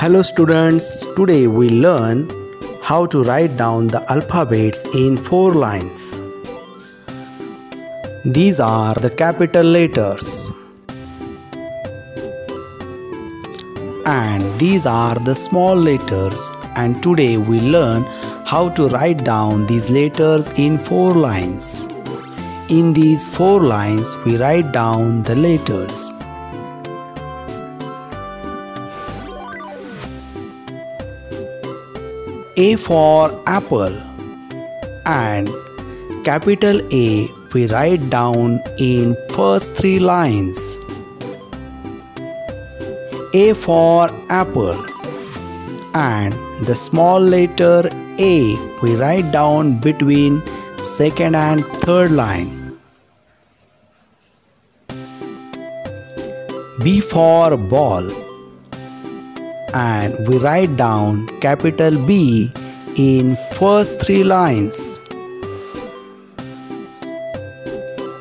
Hello students, today we learn how to write down the alphabets in 4 lines. These are the capital letters and these are the small letters, and today we learn how to write down these letters in 4 lines. In these 4 lines we write down the letters. A for apple, and capital A we write down in first 3 lines. A for apple, and the small letter A we write down between second and third line. B for ball, and we write down capital B in first 3 lines.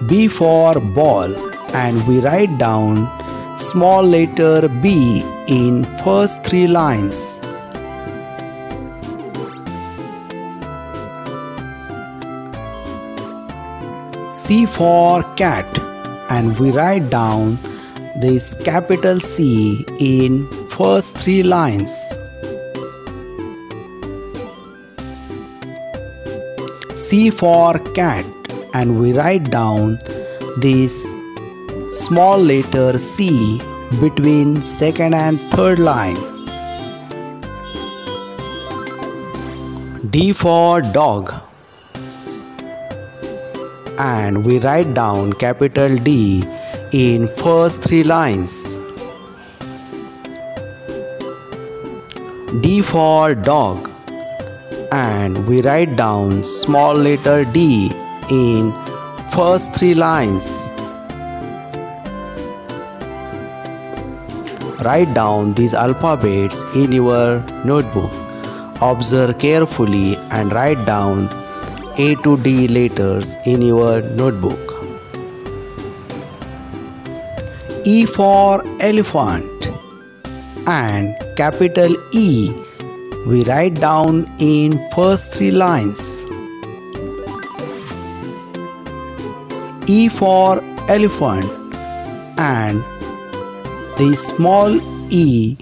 B for ball, and we write down small letter B in first 3 lines. C for cat, and we write down this capital C in first 3 lines. C for cat, and we write down this small letter C between second and third line. D for dog, and we write down capital D in first 3 lines. D for dog, and we write down small letter D in first 3 lines. Write down these alphabets in your notebook. Observe carefully and write down A to D letters in your notebook. E for elephant, and capital E we write down in first 3 lines. E for elephant, and the small e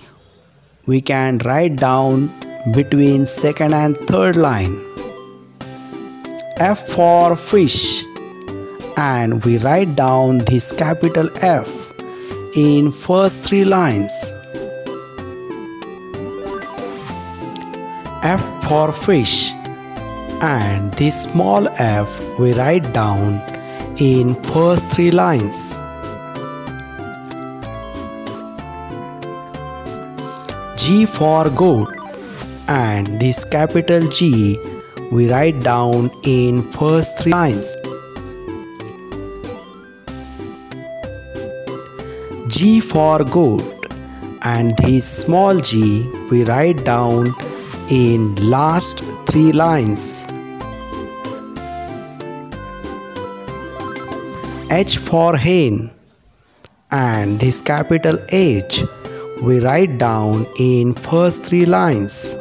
we can write down between second and third line. F for fish, and we write down this capital F in first 3 lines. F for fish, and this small f we write down in first 3 lines. G for goat, and this capital G we write down in first 3 lines. G for goat, and this small g we write down in last 3 lines. H for hen, and this capital H we write down in first 3 lines.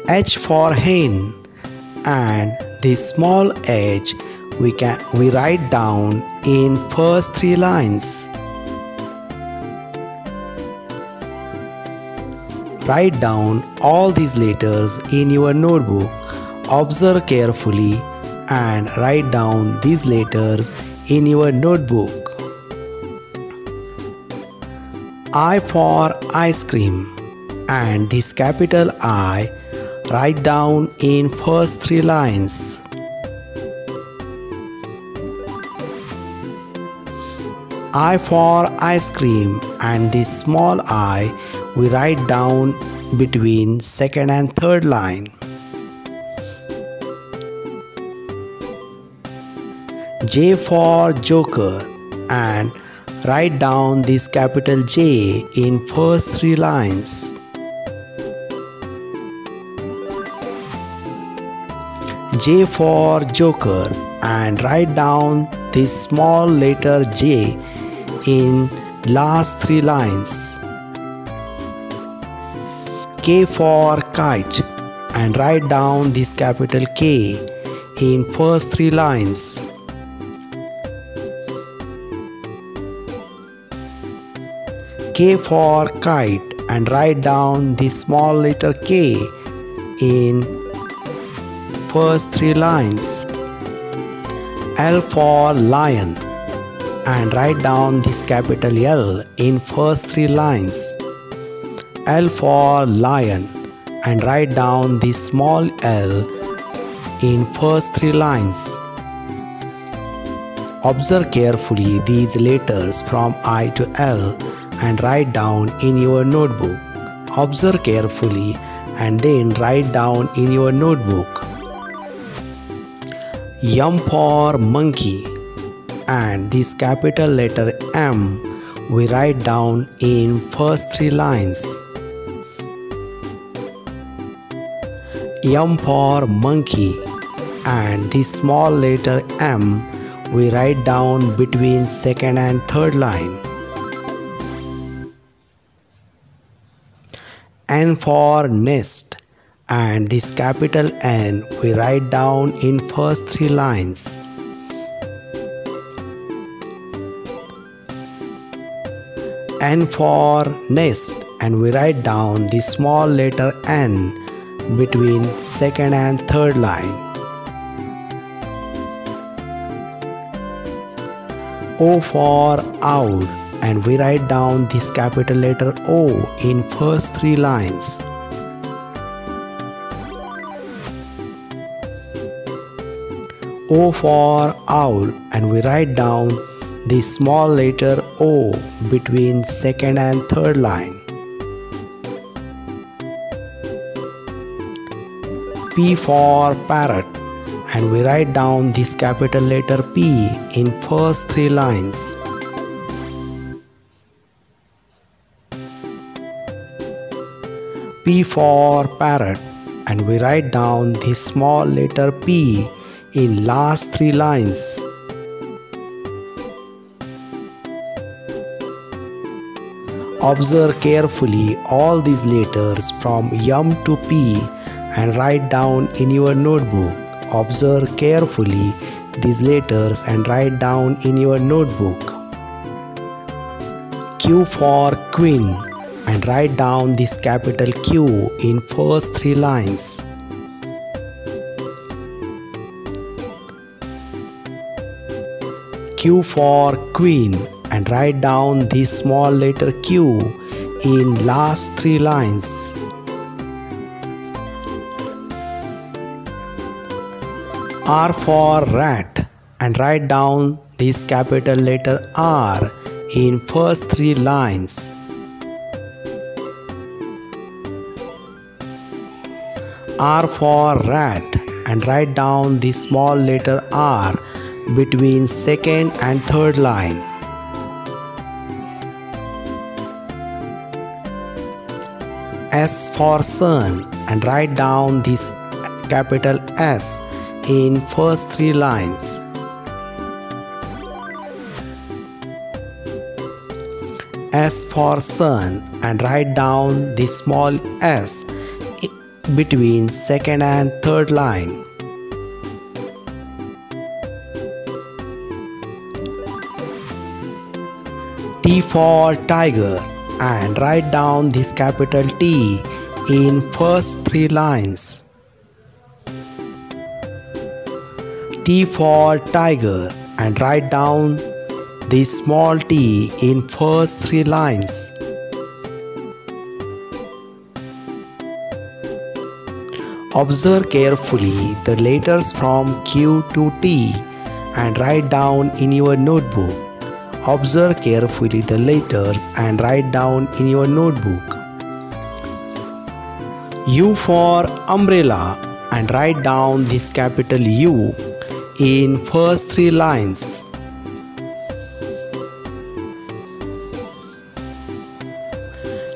H for hen, and this small h we write down in first 3 lines. Write down all these letters in your notebook. Observe carefully and write down these letters in your notebook. I for ice cream, and this capital I write down in first 3 lines. I for ice cream, and this small I we write down between second and third line. J for joker, and write down this capital J in first 3 lines. J for joker, and write down this small letter J in last three lines. K for kite and write down this capital K in first three lines. K for kite and write down the small letter K in first three lines. L for lion and write down this capital L in first three lines. L for lion and write down the small l in first three lines. Observe carefully these letters from I to L and write down in your notebook. Observe carefully and then write down in your notebook. M for monkey and this capital letter M we write down in first three lines. M for monkey and this small letter M we write down between second and third line. N for nest and this capital N we write down in first three lines. N for nest and we write down the small letter N between second and third line. O for owl and we write down this capital letter O in first three lines. O for owl and we write down the small letter O between second and third line. P for parrot and we write down this capital letter P in first three lines. P for parrot and we write down this small letter P in last three lines. Observe carefully all these letters from M to P and write down in your notebook. Observe carefully these letters and write down in your notebook. Q for queen and write down this capital Q in first three lines. Q for queen and write down this small letter Q in last three lines. R for rat and write down this capital letter R in first three lines. R for rat and write down the small letter R between second and third line. S for sun and write down this capital S in first three lines. S for sun and write down the small s between second and third line. T for tiger and write down this capital T in first three lines. T for tiger and write down the small t in first three lines. Observe carefully the letters from Q to T and write down in your notebook. Observe carefully the letters and write down in your notebook. U for umbrella and write down this capital U in first three lines.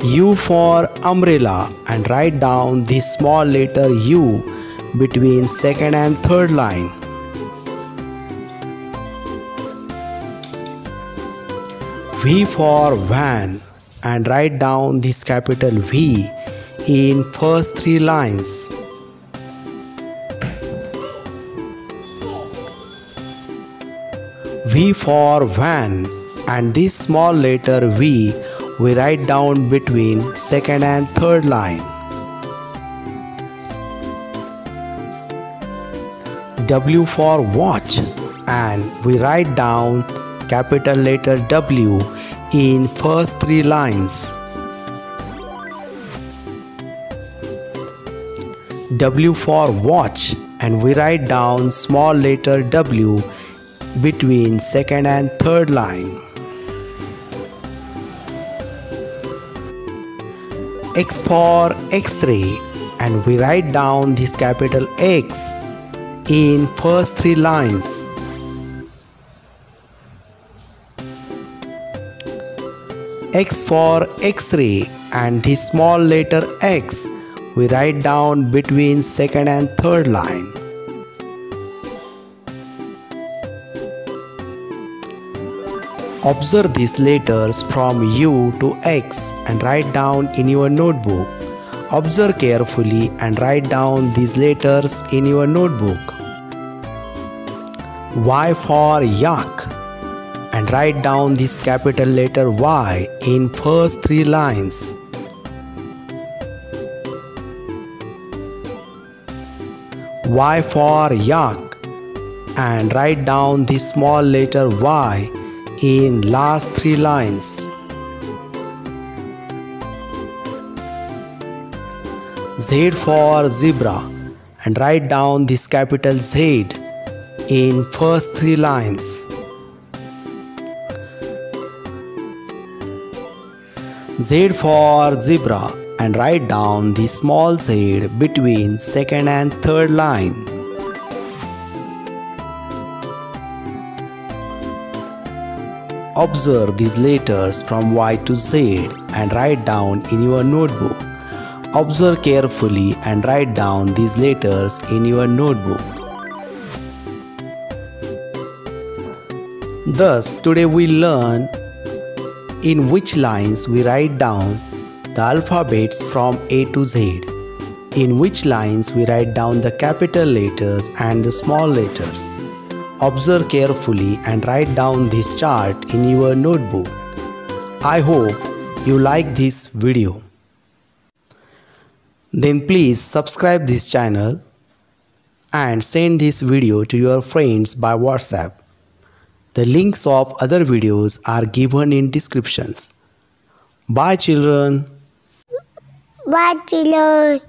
U for umbrella and write down the small letter U between second and third line. V for van, and write down this capital V in first three lines. V for van, and this small letter V we write down between second and third line. W for watch, and we write down capital letter W in first three lines. W for watch, and we write down small letter W between second and third line. X for X-ray, and we write down this capital X in first three lines. X for X-ray, and this small letter X we write down between second and third line. Observe these letters from U to X and write down in your notebook. Observe carefully and write down these letters in your notebook. Y for yak, and write down this capital letter Y in first three lines. Y for yak, and write down the small letter Y in last three lines. Z for zebra, and write down this capital Z in first three lines. Z for zebra, and write down the small z between second and third line. Observe these letters from Y to Z and write down in your notebook. Observe carefully and write down these letters in your notebook. Thus, today we learn in which lines we write down the alphabets from A to Z, in which lines we write down the capital letters and the small letters. Observe carefully and write down this chart in your notebook. I hope you like this video. Then please subscribe this channel and send this video to your friends by WhatsApp. The links of other videos are given in descriptions. Bye children. Bye children.